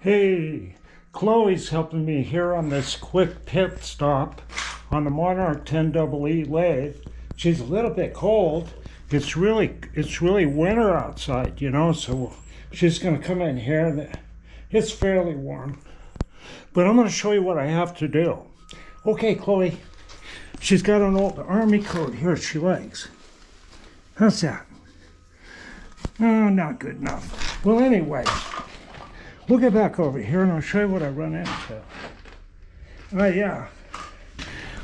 Hey, Chloe's helping me here on this quick pit stop on the Monarch 10EE lathe. She's a little bit cold. It's really winter outside, so she's going to come in here and it's fairly warm. But I'm going to show you what I have to do. Okay, Chloe. She's got an old army coat here she likes. How's that? Oh, not good enough. Well, anyway. We'll get back over here and I'll show you what I run into. Yeah.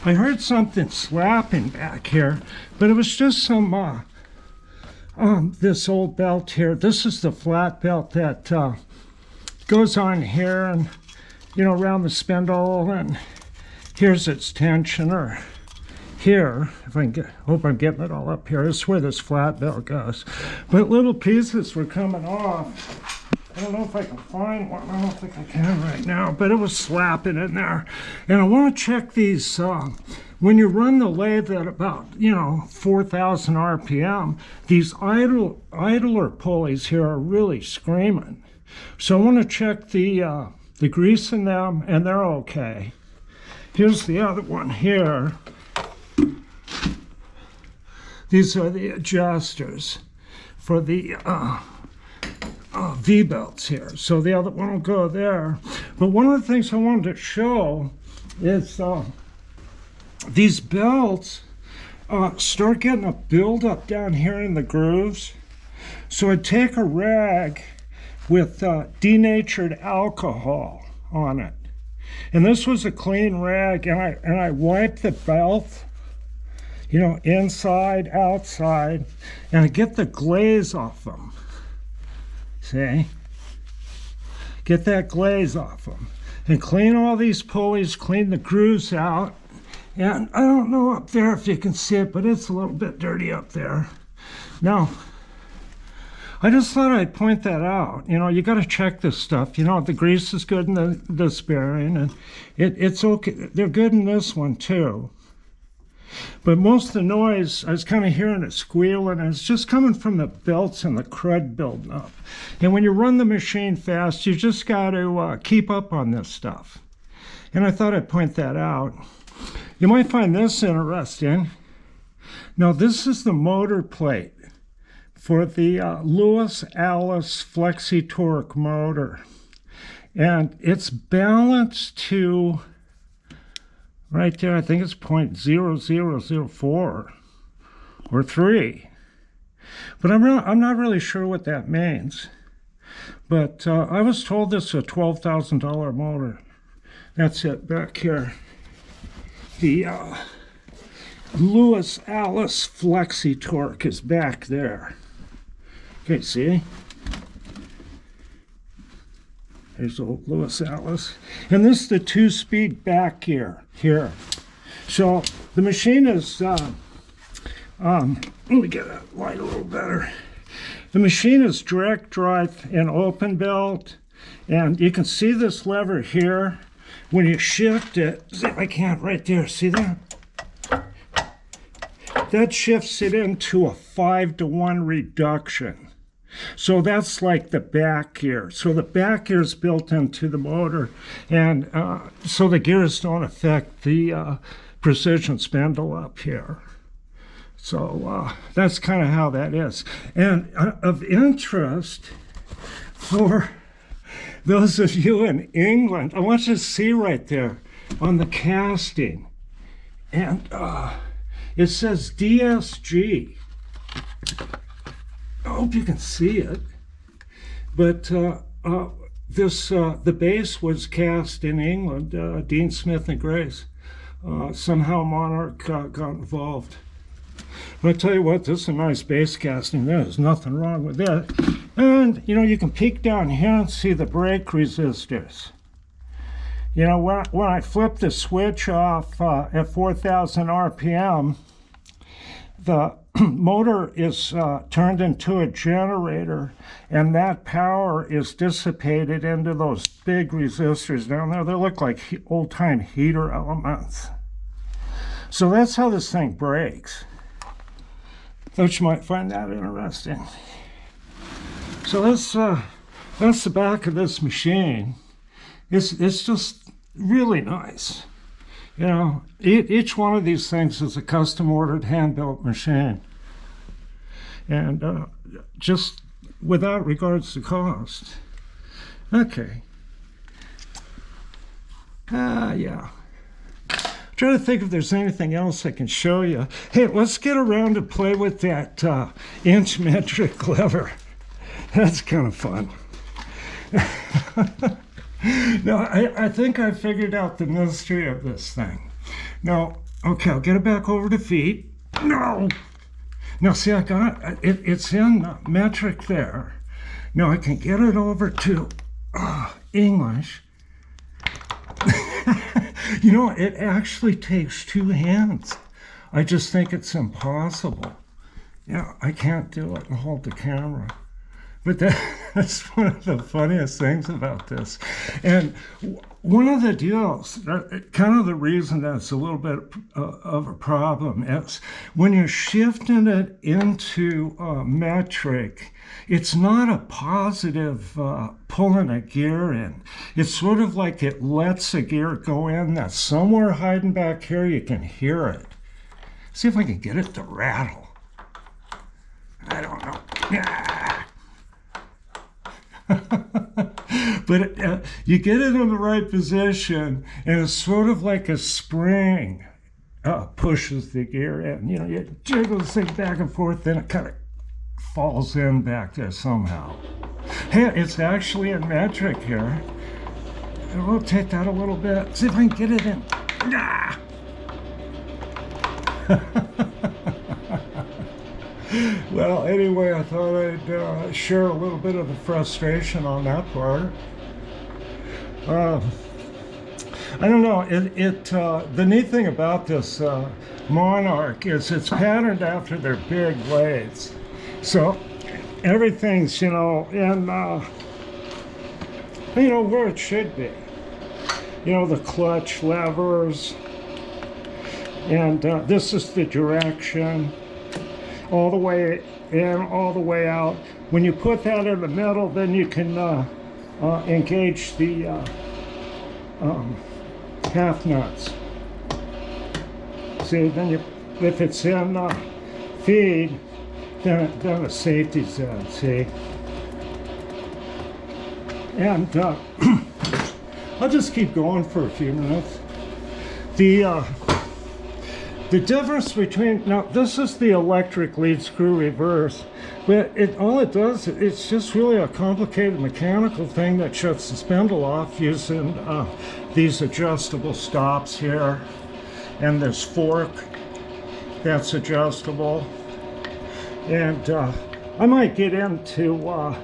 I heard something slapping back here, but it was just some, this old belt here. This is the flat belt that goes on here and, around the spindle, and here's its tensioner. Here, if I can hope I'm getting it all up here, this is where this flat belt goes. But little pieces were coming off. I don't know if I can find one. I don't think I can right now, but it was slapping in there. And I want to check these. When you run the lathe at about, 4,000 RPM, these idler pulleys here are really screaming. So I want to check the grease in them, and they're okay. Here's the other one here. These are the adjusters for the V-belts here. So the other one will go there. But one of the things I wanted to show is these belts start getting a buildup down here in the grooves. So I'd take a rag with denatured alcohol on it. And this was a clean rag, and I wiped the belt, inside, outside, and I get the glaze off them. See? Get that glaze off them. And clean all these pulleys, clean the grooves out. And I don't know up there if you can see it, but it's a little bit dirty up there. Now, I just thought I'd point that out. You got to check this stuff. The grease is good in this bearing, and it's okay. They're good in this one too. But most of the noise, I was kind of hearing it squealing, and it's just coming from the belts and the crud building up. And when you run the machine fast, you just got to keep up on this stuff. And I thought I'd point that out. You might find this interesting. Now, this is the motor plate for the Lewis Alice Flexi-Torque motor. And it's balanced to right there, I think it's 0.0004 or 3. But I'm not really sure what that means. But I was told this is a $12,000 motor. That's it back here. The Lewis Alice Flexi-Torque is back there. Okay, see? There's old Lewis Alice. And this is the 2-speed back gear here. So the machine is, let me get that light a little better. The machine is direct drive and open belt. And you can see this lever here. When you shift it, see if I can't right there, see that? That shifts it into a 5-to-1 reduction. So that's like the back gear. So the back gear is built into the motor, and so the gears don't affect the precision spindle up here. So that's kind of how that is. And of interest for those of you in England, I want you to see right there on the casting, and it says DSG. I hope you can see it, but the base was cast in England, Dean Smith and Grace. Somehow Monarch got involved. But I tell you what, this is a nice base casting. There's nothing wrong with it. And, you can peek down here and see the brake resistors. When I flip the switch off at 4,000 RPM, the motor is turned into a generator, and that power is dissipated into those big resistors down there. They look like old-time heater elements. So that's how this thing breaks. Thought you might find that interesting. So that's the back of this machine. It's just really nice. You know, each one of these things is a custom ordered hand-built machine. And just without regards to cost. Okay. Yeah. Trying to think if there's anything else I can show you. Hey, let's get around to play with that inch metric lever. That's kind of fun. No, I think I figured out the mystery of this thing. Now, okay, I'll get it back over to feet. No! Now, see, I got it. It's in metric there. Now, I can get it over to English. You know, it actually takes two hands. I just think it's impossible. Yeah, I can't do it and hold the camera. But that's one of the funniest things about this. And one of the deals, kind of the reason that's a little bit of a problem is when you're shifting it into metric, it's not a positive pulling a gear in. It's sort of like it lets a gear go in that's somewhere hiding back here. You can hear it. See if I can get it to rattle. I don't know. Yeah. But you get it in the right position, and it's sort of like a spring pushes the gear in. You know, you jiggle the thing back and forth, then it kind of falls in back there somehow. Hey, it's actually in metric here. I'll rotate that a little bit. See if I can get it in. Ah! Well, anyway, I thought I'd share a little bit of the frustration on that part. I don't know. The neat thing about this Monarch is it's patterned after their big lathes. So everything's, you know, in, you know, where it should be. You know, the clutch levers. And this is the direction. All the way in, all the way out. When you put that in the middle, then you can engage the half nuts. See, then if it's in feed, then the safety's in, see? And I'll just keep going for a few minutes. The difference between, now this is the electric lead screw reverse, but all it does, it's just really a complicated mechanical thing that shuts the spindle off using these adjustable stops here, and this fork that's adjustable. And I might get into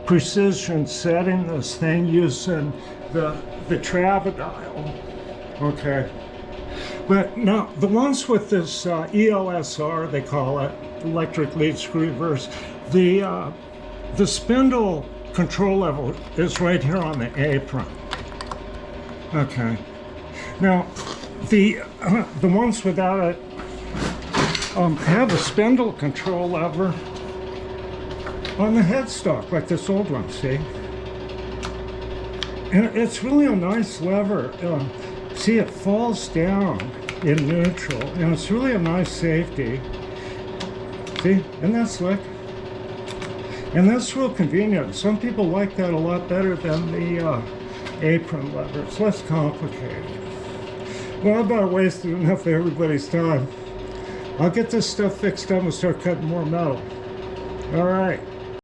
precision setting this thing using the Travidile, okay? But now, the ones with this ELSR, they call it, electric lead screw reverse, the spindle control level is right here on the apron. Okay. Now, the ones without it have a spindle control lever on the headstock, like this old one, see? And it's really a nice lever. See, it falls down in neutral, and it's really a nice safety. See, and that's slick. And that's real convenient. Some people like that a lot better than the apron lever. It's less complicated. Well, I've about wasted enough of everybody's time. I'll get this stuff fixed up and start cutting more metal. All right.